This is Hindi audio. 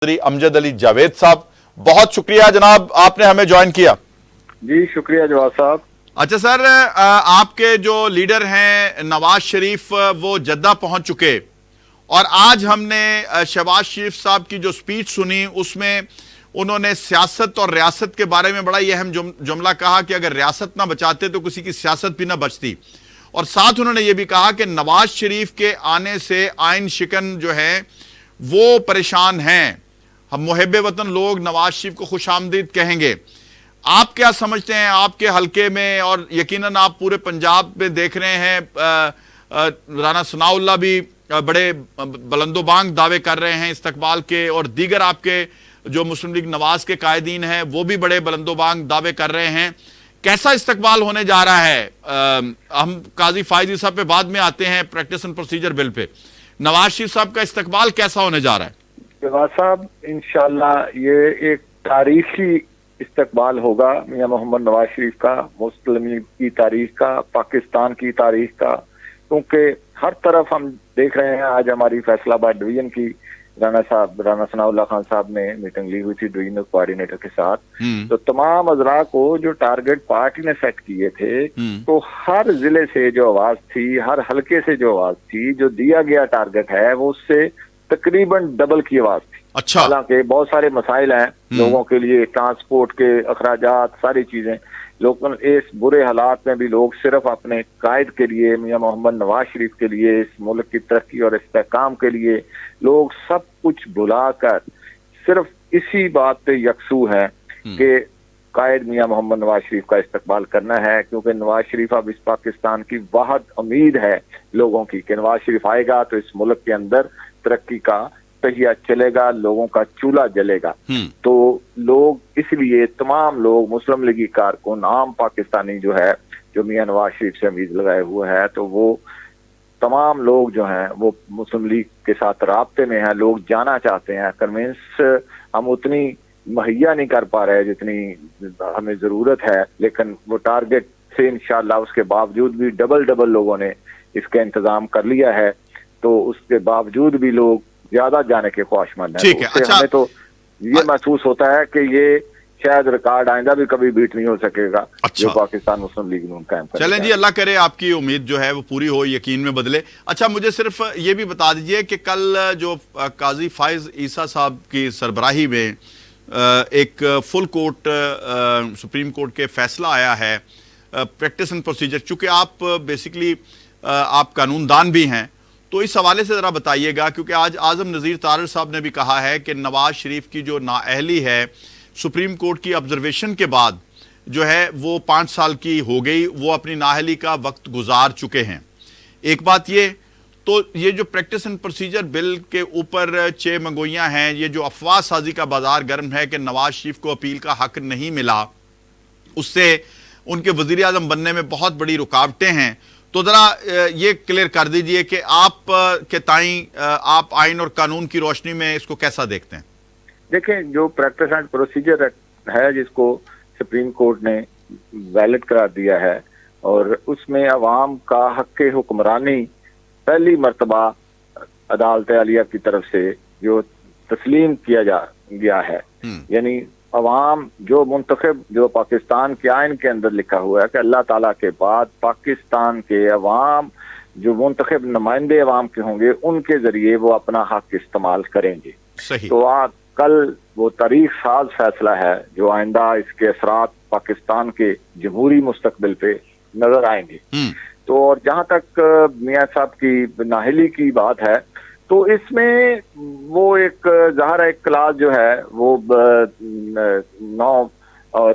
अमजद अली जावेद साहब, बहुत शुक्रिया जनाब, आपने हमें ज्वाइन किया। जी शुक्रिया जवाब साहब। अच्छा सर, आपके जो लीडर हैं नवाज शरीफ, वो जद्दा पहुंच चुके और आज हमने शहबाज शरीफ साहब की जो स्पीच सुनी उसमें उन्होंने सियासत और रियासत के बारे में बड़ा ही अहम जुमला कहा कि अगर रियासत ना बचाते तो किसी की सियासत भी ना बचती। और साथ उन्होंने ये भी कहा कि नवाज शरीफ के आने से आइन शिकन जो है वो परेशान हैं। हम मुहब्बे वतन लोग नवाज शरीफ को खुशामदीद कहेंगे। आप क्या समझते हैं आपके हलके में, और यकीनन आप पूरे पंजाब में देख रहे हैं, राना सनाउल्लाह भी बड़े बुलंदोबांग दावे कर रहे हैं इस्तकबाल के, और दीगर आपके जो मुस्लिम लीग नवाज के कायदीन हैं वो भी बड़े बुलंदोबांग दावे कर रहे हैं। कैसा इस्तकबाल होने जा रहा है? हम काजी फायजी साहब पे बाद में आते हैं, practice and procedure bill pay. Nawaz Sharif साहब का इस्तकबाल कैसा होने जा रहा है? जवाब साहब, इंशाल्लाह ये एक तारीखी इस्तकबाल होगा मियां मोहम्मद नवाज शरीफ का, मुस्लिम लीग की तारीख का, पाकिस्तान की तारीख का। क्योंकि हर तरफ हम देख रहे हैं, आज हमारी फैसलाबाद डिवीजन की राना सनाउल्लाह खान साहब ने मीटिंग ली हुई थी डिवीजनल कोऑर्डिनेटर के साथ। तो तमाम अजरा को जो टारगेट पार्टी ने सेट किए थे, तो हर जिले से जो आवाज थी, हर हलके से जो आवाज थी, जो दिया गया टारगेट है वो उससे तकरीबन डबल की आवाज थी। अच्छा। हालांकि बहुत सारे मसाइल हैं लोगों के लिए, ट्रांसपोर्ट के अखराजात, सारी चीजें, लेकिन इस बुरे हालात में भी लोग सिर्फ अपने कायद के लिए, मियां मोहम्मद नवाज शरीफ के लिए, इस मुल्क की तरक्की और इस्तेहकाम के लिए लोग सब कुछ भुलाकर सिर्फ इसी बात पे यकसू है कि कायद मियां मोहम्मद नवाज शरीफ का इस्तकबाल करना है। क्योंकि नवाज शरीफ अब इस पाकिस्तान की वाहद उम्मीद है लोगों की कि नवाज शरीफ आएगा तो इस मुल्क के अंदर तरक्की का पहिया चलेगा, लोगों का चूल्हा जलेगा। तो लोग इसलिए तमाम लोग मुस्लिम लीगी कारकुन, आम पाकिस्तानी जो है, जो मियां नवाज शरीफ से उम्मीद लगाए हुए हैं, तो वो तमाम लोग जो हैं वो मुस्लिम लीग के साथ राब्ते में हैं। लोग जाना चाहते हैं। कन्वेंस हम उतनी मुहैया नहीं कर पा रहे जितनी हमें जरूरत है, लेकिन वो टारगेट से इंशाल्लाह उसके बावजूद भी डबल लोगों ने इसका इंतजाम कर लिया है। तो उसके बावजूद भी लोग ज्यादा जाने के ख्वाहिशमंद हैं। ठीक है। अच्छा, हमें तो ये महसूस होता है कि ये शायद रिकॉर्ड आइंदा भी कभी बीट नहीं हो सकेगा। अच्छा। जो पाकिस्तान मुस्लिम लीग ने कायम कर। चलें जी, अल्लाह करे आपकी उम्मीद जो है वो पूरी हो, यकीन में बदले। अच्छा, मुझे सिर्फ ये भी बता दीजिए कि कल जो काजी फाइज ईसा साहब की सरबराही में एक फुल कोर्ट सुप्रीम कोर्ट के फैसला आया है प्रैक्टिस एंड प्रोसीजर, चूंकि आप बेसिकली आप कानूनदान भी हैं, तो इस हवाले से ज़रा बताइएगा। क्योंकि आज आज़म नज़ीर तारड़ साहब ने भी कहा है कि नवाज शरीफ की जो नाअहली है सुप्रीम कोर्ट की ऑब्जर्वेशन के बाद जो है वो 5 साल की हो गई, वो अपनी नाअहली का वक्त गुजार चुके हैं। एक बात ये, तो ये जो प्रैक्टिस एंड प्रोसीजर बिल के ऊपर चे मंगोइयाँ हैं, ये जो अफवाह साजी का बाजार गर्म है कि नवाज शरीफ को अपील का हक नहीं मिला, उससे उनके वज़ीर आज़म बनने में बहुत बड़ी रुकावटें हैं, तो जरा ये क्लियर कर दीजिए कि आप के ताई आप आइन और कानून की रोशनी में इसको कैसा देखते हैं? देखें, जो प्रैक्टिस एंड प्रोसीजर है जिसको सुप्रीम कोर्ट ने वैलिड करार दिया है, और उसमें अवाम का हक हुक्मरानी पहली मर्तबा अदालत आलिया की तरफ से जो तस्लीम किया गया है, यानी अवाम जो मुंतखब, जो पाकिस्तान के आइन के अंदर लिखा हुआ है कि अल्लाह ताला के बाद पाकिस्तान के अवाम जो मुंतखब नुमाइंदे अवाम के होंगे उनके जरिए वो अपना हक इस्तेमाल करेंगे। सही। तो आज कल वो तारीख साज फैसला है जो आइंदा इसके असरात पाकिस्तान के जमहूरी मुस्तकबिल पे नजर आएंगे। तो और जहां तक मियां साहब की नाअहली की बात है, तो इसमें वो एक ज़ाहिर एक क्लास जो है वो 9 और